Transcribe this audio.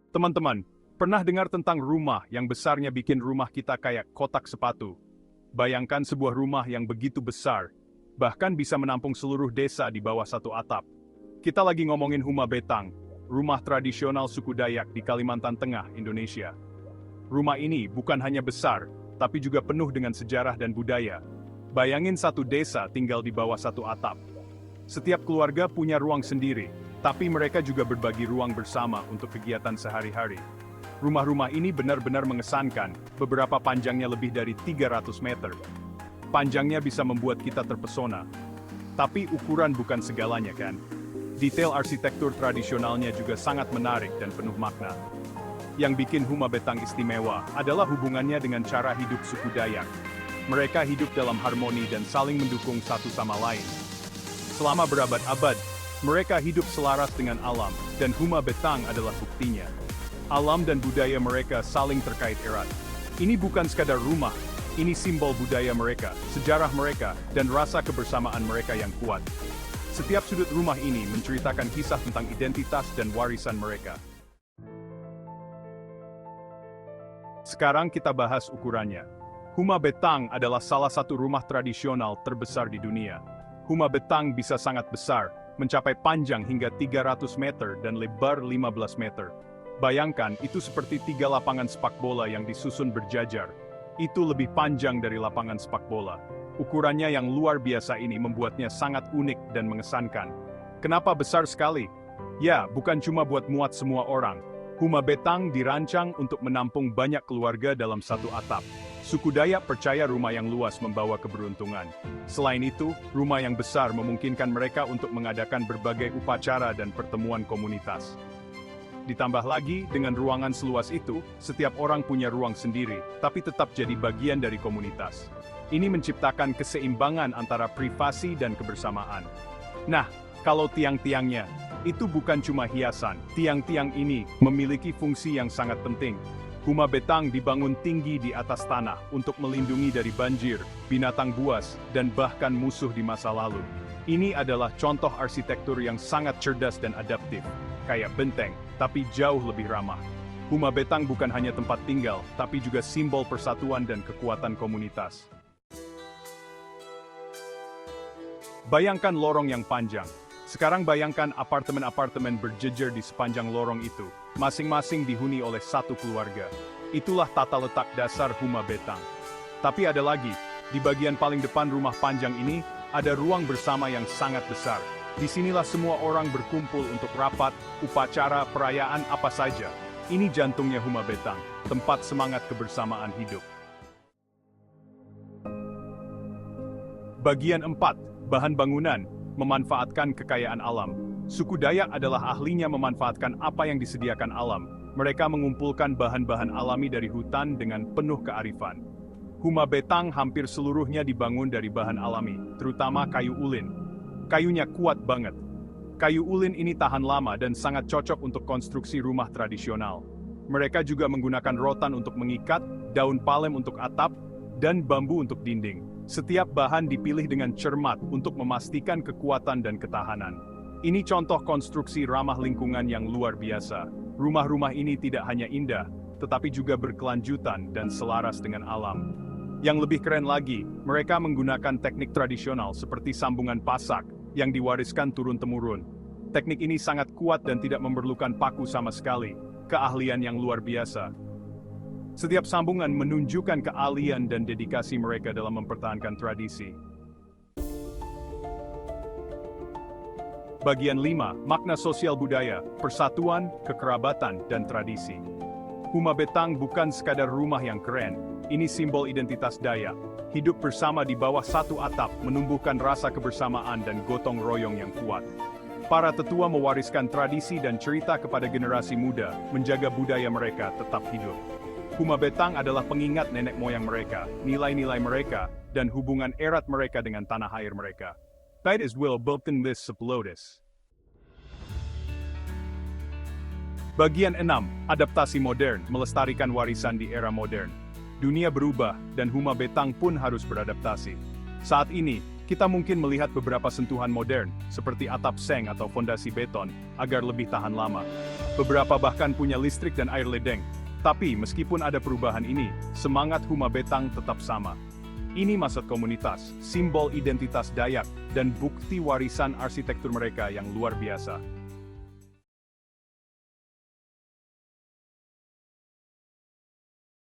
Teman-teman, pernah dengar tentang rumah yang besarnya bikin rumah kita kayak kotak sepatu? Bayangkan sebuah rumah yang begitu besar, bahkan bisa menampung seluruh desa di bawah satu atap. Kita lagi ngomongin Huma Betang, rumah tradisional suku Dayak di Kalimantan Tengah, Indonesia. Rumah ini bukan hanya besar, tapi juga penuh dengan sejarah dan budaya. Bayangin satu desa tinggal di bawah satu atap. Setiap keluarga punya ruang sendiri, tapi mereka juga berbagi ruang bersama untuk kegiatan sehari-hari. Rumah-rumah ini benar-benar mengesankan, beberapa panjangnya lebih dari 300 meter. Panjangnya bisa membuat kita terpesona. Tapi ukuran bukan segalanya kan? Detail arsitektur tradisionalnya juga sangat menarik dan penuh makna. Yang bikin Huma Betang istimewa adalah hubungannya dengan cara hidup suku Dayak. Mereka hidup dalam harmoni dan saling mendukung satu sama lain. Selama berabad-abad, mereka hidup selaras dengan alam, dan Huma Betang adalah buktinya. Alam dan budaya mereka saling terkait erat. Ini bukan sekadar rumah, ini simbol budaya mereka, sejarah mereka, dan rasa kebersamaan mereka yang kuat. Setiap sudut rumah ini menceritakan kisah tentang identitas dan warisan mereka. Sekarang kita bahas ukurannya. Huma Betang adalah salah satu rumah tradisional terbesar di dunia. Huma Betang bisa sangat besar, mencapai panjang hingga 300 meter dan lebar 15 meter. Bayangkan, itu seperti 3 lapangan sepak bola yang disusun berjajar. Itu lebih panjang dari lapangan sepak bola. Ukurannya yang luar biasa ini membuatnya sangat unik dan mengesankan. Kenapa besar sekali? Ya, bukan cuma buat muat semua orang. Huma Betang dirancang untuk menampung banyak keluarga dalam satu atap. Suku Dayak percaya rumah yang luas membawa keberuntungan. Selain itu, rumah yang besar memungkinkan mereka untuk mengadakan berbagai upacara dan pertemuan komunitas. Ditambah lagi, dengan ruangan seluas itu, setiap orang punya ruang sendiri, tapi tetap jadi bagian dari komunitas. Ini menciptakan keseimbangan antara privasi dan kebersamaan. Nah, kalau tiang-tiangnya, itu bukan cuma hiasan. Tiang-tiang ini memiliki fungsi yang sangat penting. Huma Betang dibangun tinggi di atas tanah untuk melindungi dari banjir, binatang buas, dan bahkan musuh di masa lalu. Ini adalah contoh arsitektur yang sangat cerdas dan adaptif, kayak benteng, tapi jauh lebih ramah. Huma Betang bukan hanya tempat tinggal, tapi juga simbol persatuan dan kekuatan komunitas. Bayangkan lorong yang panjang. Sekarang bayangkan apartemen-apartemen berjejer di sepanjang lorong itu, masing-masing dihuni oleh satu keluarga. Itulah tata letak dasar Huma Betang. Tapi ada lagi, di bagian paling depan rumah panjang ini, ada ruang bersama yang sangat besar. Disinilah semua orang berkumpul untuk rapat, upacara, perayaan apa saja. Ini jantungnya Huma Betang, tempat semangat kebersamaan hidup. Bagian 4, bahan bangunan. Memanfaatkan kekayaan alam. Suku Dayak adalah ahlinya memanfaatkan apa yang disediakan alam. Mereka mengumpulkan bahan-bahan alami dari hutan dengan penuh kearifan. Huma Betang hampir seluruhnya dibangun dari bahan alami, terutama kayu ulin. Kayunya kuat banget. Kayu ulin ini tahan lama dan sangat cocok untuk konstruksi rumah tradisional. Mereka juga menggunakan rotan untuk mengikat, daun palem untuk atap, dan bambu untuk dinding. Setiap bahan dipilih dengan cermat untuk memastikan kekuatan dan ketahanan. Ini contoh konstruksi ramah lingkungan yang luar biasa. Rumah-rumah ini tidak hanya indah, tetapi juga berkelanjutan dan selaras dengan alam. Yang lebih keren lagi, mereka menggunakan teknik tradisional seperti sambungan pasak yang diwariskan turun-temurun. Teknik ini sangat kuat dan tidak memerlukan paku sama sekali. Keahlian yang luar biasa. Setiap sambungan menunjukkan keahlian dan dedikasi mereka dalam mempertahankan tradisi. Bagian 5, makna sosial budaya, persatuan, kekerabatan, dan tradisi. Huma Betang bukan sekadar rumah yang keren, ini simbol identitas Dayak. Hidup bersama di bawah satu atap menumbuhkan rasa kebersamaan dan gotong royong yang kuat. Para tetua mewariskan tradisi dan cerita kepada generasi muda, menjaga budaya mereka tetap hidup. Huma Betang adalah pengingat nenek moyang mereka, nilai-nilai mereka, dan hubungan erat mereka dengan tanah air mereka. That is will built in this sublotus. Bagian 6, adaptasi modern, melestarikan warisan di era modern. Dunia berubah, dan Huma Betang pun harus beradaptasi. Saat ini, Kita mungkin melihat beberapa sentuhan modern, seperti atap seng atau fondasi beton, agar lebih tahan lama. Beberapa bahkan punya listrik dan air ledeng. Tapi meskipun ada perubahan ini, semangat Huma Betang tetap sama. Ini maskot komunitas, simbol identitas Dayak, dan bukti warisan arsitektur mereka yang luar biasa.